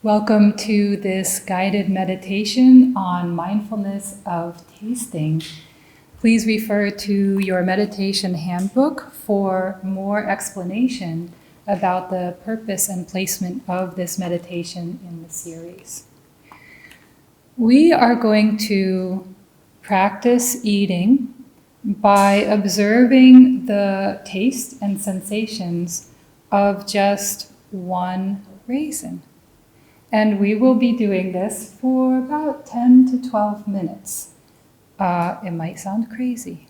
Welcome to this guided meditation on mindfulness of tasting. Please refer to your meditation handbook for more explanation about the purpose and placement of this meditation in the series. We are going to practice eating by observing the taste and sensations of just one raisin. And we will be doing this for about 10 to 12 minutes. It might sound crazy,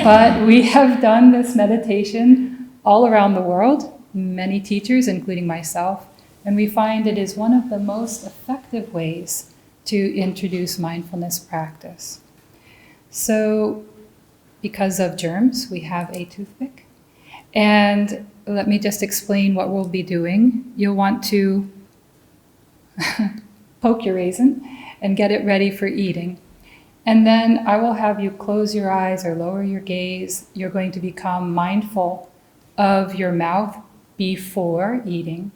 but we have done this meditation all around the world, many teachers, including myself, and we find it is one of the most effective ways to introduce mindfulness practice. So, because of germs, we have a toothpick. And let me just explain what we'll be doing. You'll want to poke your raisin and get it ready for eating. And then I will have you close your eyes or lower your gaze. You're going to become mindful of your mouth before eating.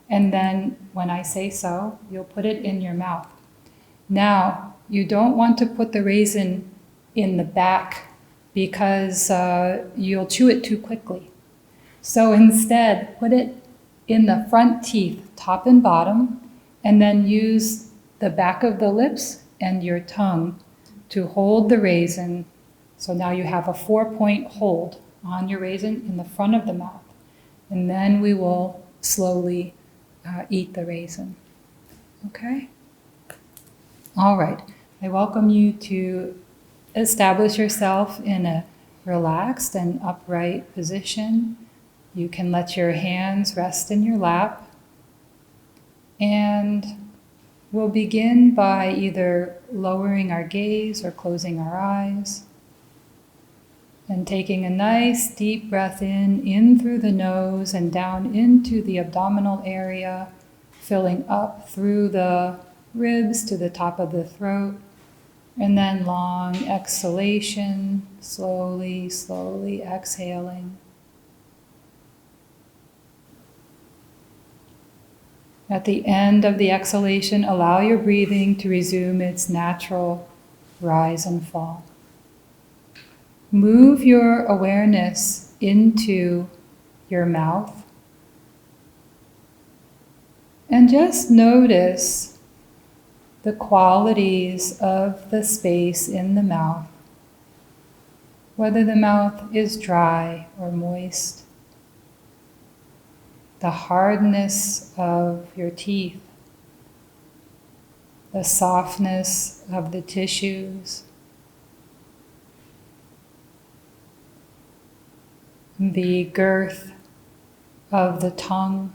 And then when I say so, you'll put it in your mouth. Now, you don't want to put the raisin in the back because you'll chew it too quickly. So instead, put it in the front teeth, top and bottom, and then use the back of the lips and your tongue to hold the raisin. So now you have a 4-point hold on your raisin in the front of the mouth. And then we will slowly eat the raisin. Okay? All right. I welcome you to establish yourself in a relaxed and upright position. You can let your hands rest in your lap. And we'll begin by either lowering our gaze or closing our eyes and taking a nice deep breath in through the nose and down into the abdominal area, filling up through the ribs to the top of the throat, and then long exhalation, slowly, slowly exhaling. At the end of the exhalation, allow your breathing to resume its natural rise and fall. Move your awareness into your mouth and just notice the qualities of the space in the mouth, whether the mouth is dry or moist. The hardness of your teeth, the softness of the tissues, the girth of the tongue.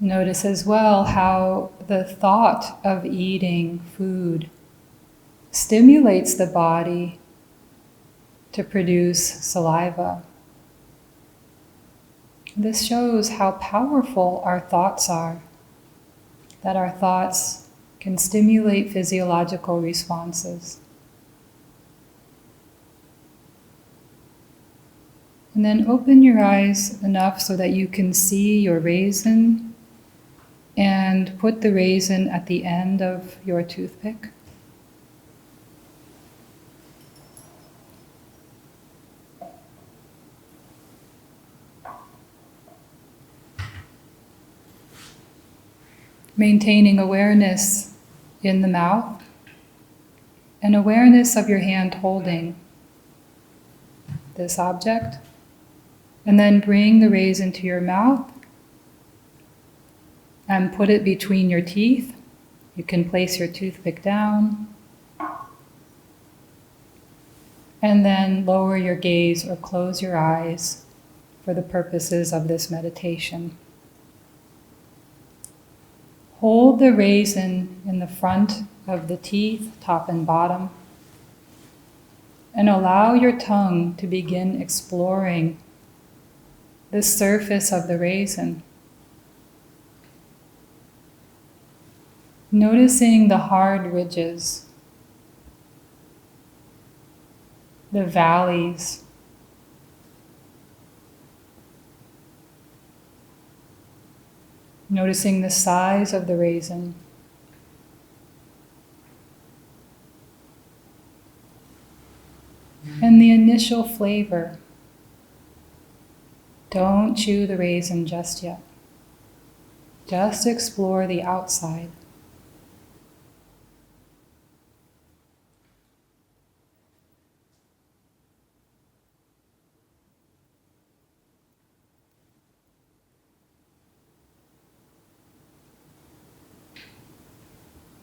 Notice as well how the thought of eating food stimulates the body to produce saliva. This shows how powerful our thoughts are, that our thoughts can stimulate physiological responses. And then open your eyes enough so that you can see your raisin and put the raisin at the end of your toothpick. Maintaining awareness in the mouth and awareness of your hand holding this object. And then bring the raisin to your mouth and put it between your teeth. You can place your toothpick down. And then lower your gaze or close your eyes for the purposes of this meditation. Hold the raisin in the front of the teeth, top and bottom, and allow your tongue to begin exploring the surface of the raisin. Noticing the hard ridges, the valleys, Noticing the size of the raisin. And the initial flavor. Don't chew the raisin just yet. Just explore the outside.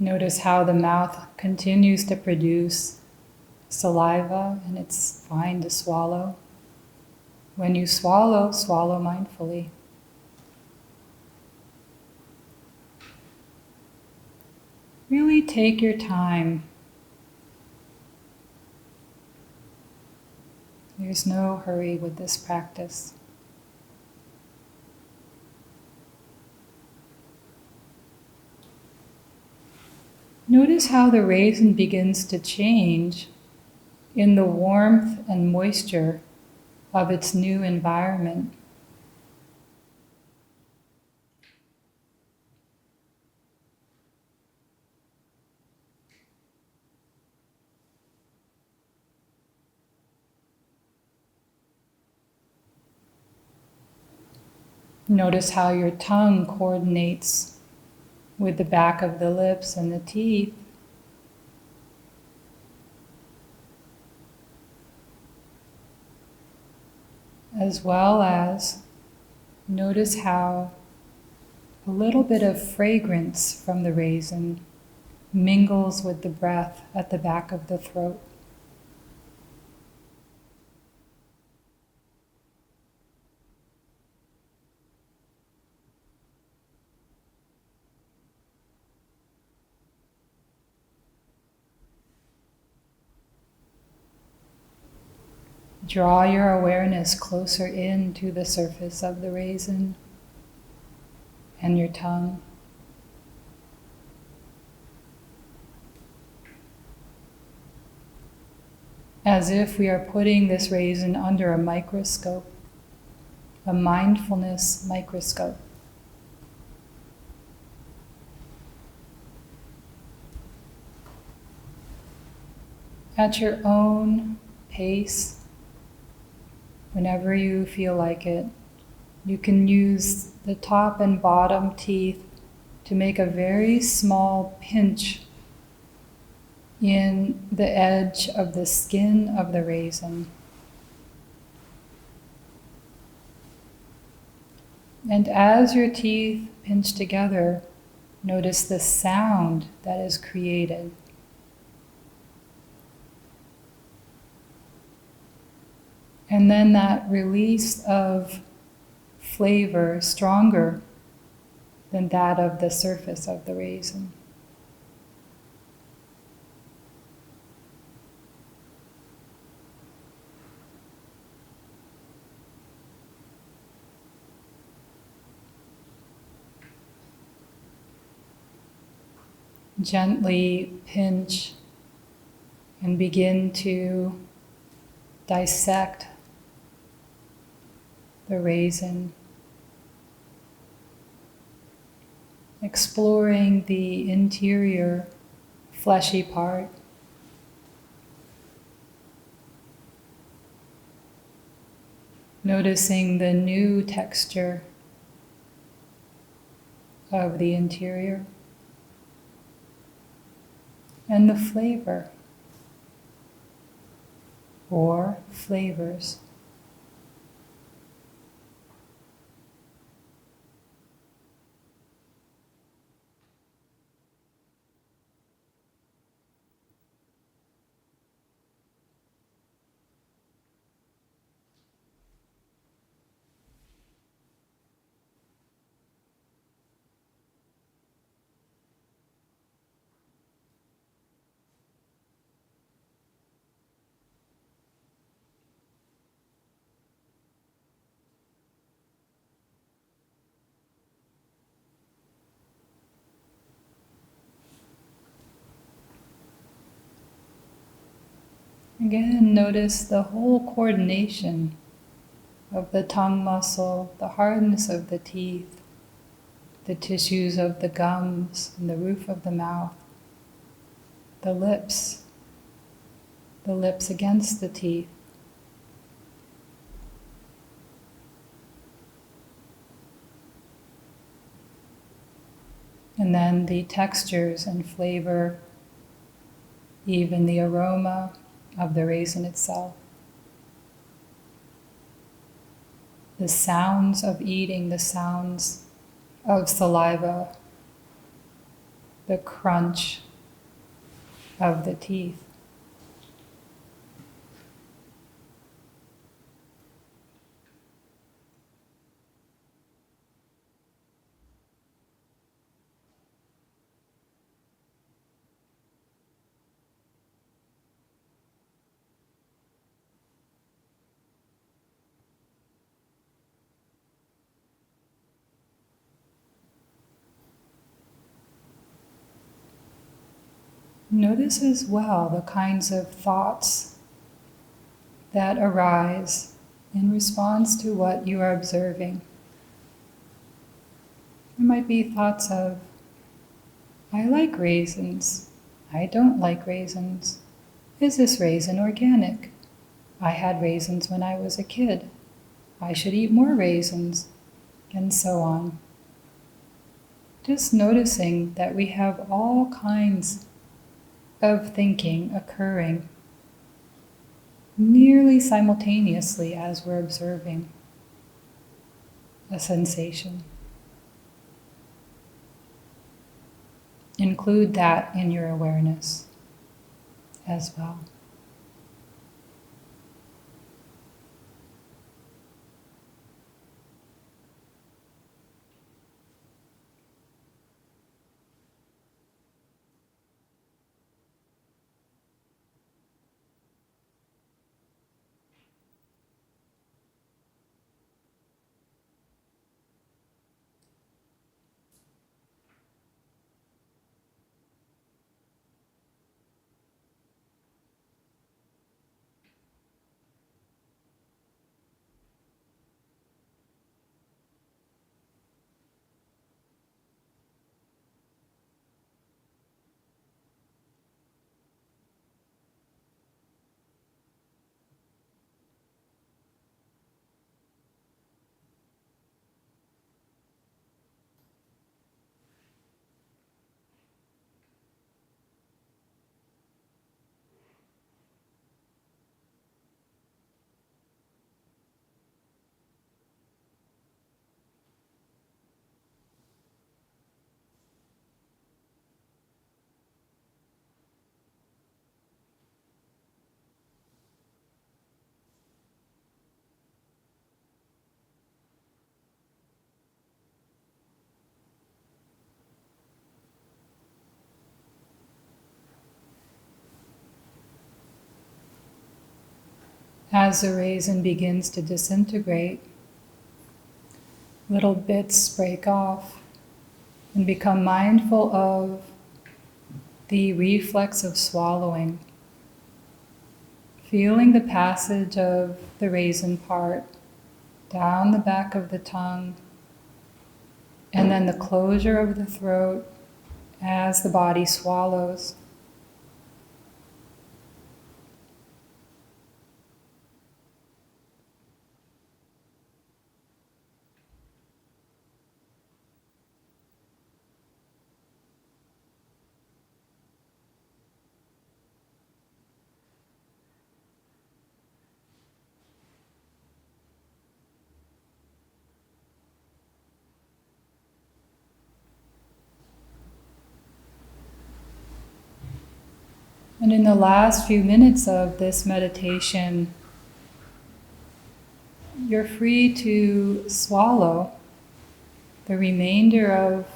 Notice how the mouth continues to produce saliva, and it's fine to swallow. When you swallow, swallow mindfully. Really take your time. There's no hurry with this practice. Notice how the raisin begins to change in the warmth and moisture of its new environment. Notice how your tongue coordinates with the back of the lips and the teeth. As well as notice how a little bit of fragrance from the raisin mingles with the breath at the back of the throat. Draw your awareness closer in to the surface of the raisin and your tongue. As if we are putting this raisin under a microscope, a mindfulness microscope. At your own pace, whenever you feel like it, you can use the top and bottom teeth to make a very small pinch in the edge of the skin of the raisin. And as your teeth pinch together, notice the sound that is created. And then that release of flavor stronger than that of the surface of the raisin. Gently pinch and begin to dissect the raisin, exploring the interior fleshy part. Noticing the new texture of the interior and the flavor or flavors. Again, notice the whole coordination of the tongue muscle, the hardness of the teeth, the tissues of the gums and the roof of the mouth, the lips against the teeth. And then the textures and flavor, even the aroma of the raisin itself. The sounds of eating, the sounds of saliva, the crunch of the teeth. Notice as well the kinds of thoughts that arise in response to what you are observing. There might be thoughts of, I like raisins. I don't like raisins. Is this raisin organic? I had raisins when I was a kid. I should eat more raisins, and so on. Just noticing that we have all kinds of thinking occurring nearly simultaneously as we're observing a sensation. Include that in your awareness as well. As the raisin begins to disintegrate, little bits break off, and become mindful of the reflex of swallowing, feeling the passage of the raisin part down the back of the tongue, and then the closure of the throat as the body swallows. And in the last few minutes of this meditation, you're free to swallow the remainder of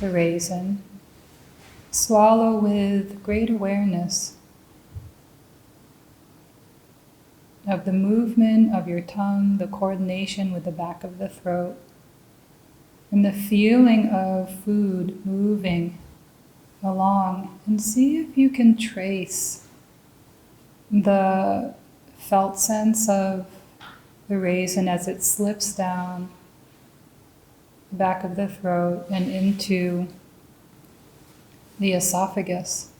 the raisin. Swallow with great awareness of the movement of your tongue, the coordination with the back of the throat, and the feeling of food moving along, and see if you can trace the felt sense of the raisin as it slips down the back of the throat and into the esophagus.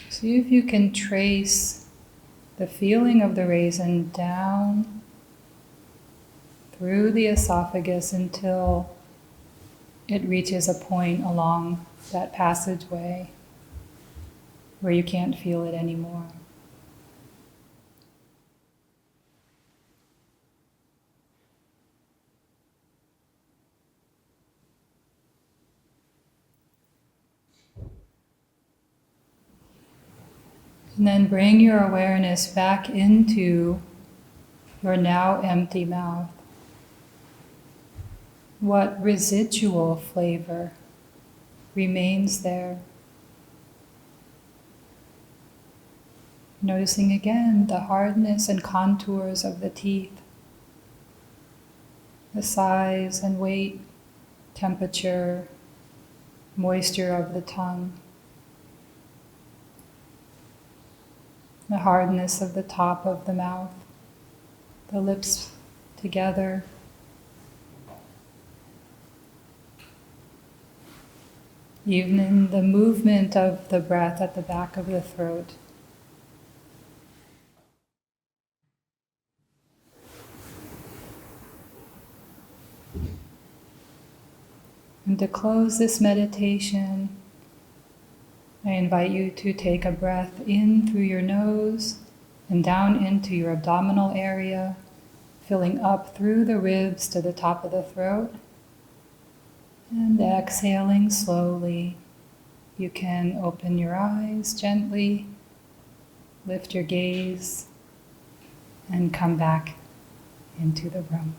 See if you can trace the feeling of the raisin down through the esophagus until it reaches a point along that passageway where you can't feel it anymore. And then bring your awareness back into your now empty mouth. What residual flavor remains there? Noticing again the hardness and contours of the teeth, the size and weight, temperature, moisture of the tongue, the hardness of the top of the mouth, the lips together. Even the movement of the breath at the back of the throat. And to close this meditation, I invite you to take a breath in through your nose and down into your abdominal area, filling up through the ribs to the top of the throat. And exhaling slowly. You can open your eyes gently, lift your gaze, and come back into the room.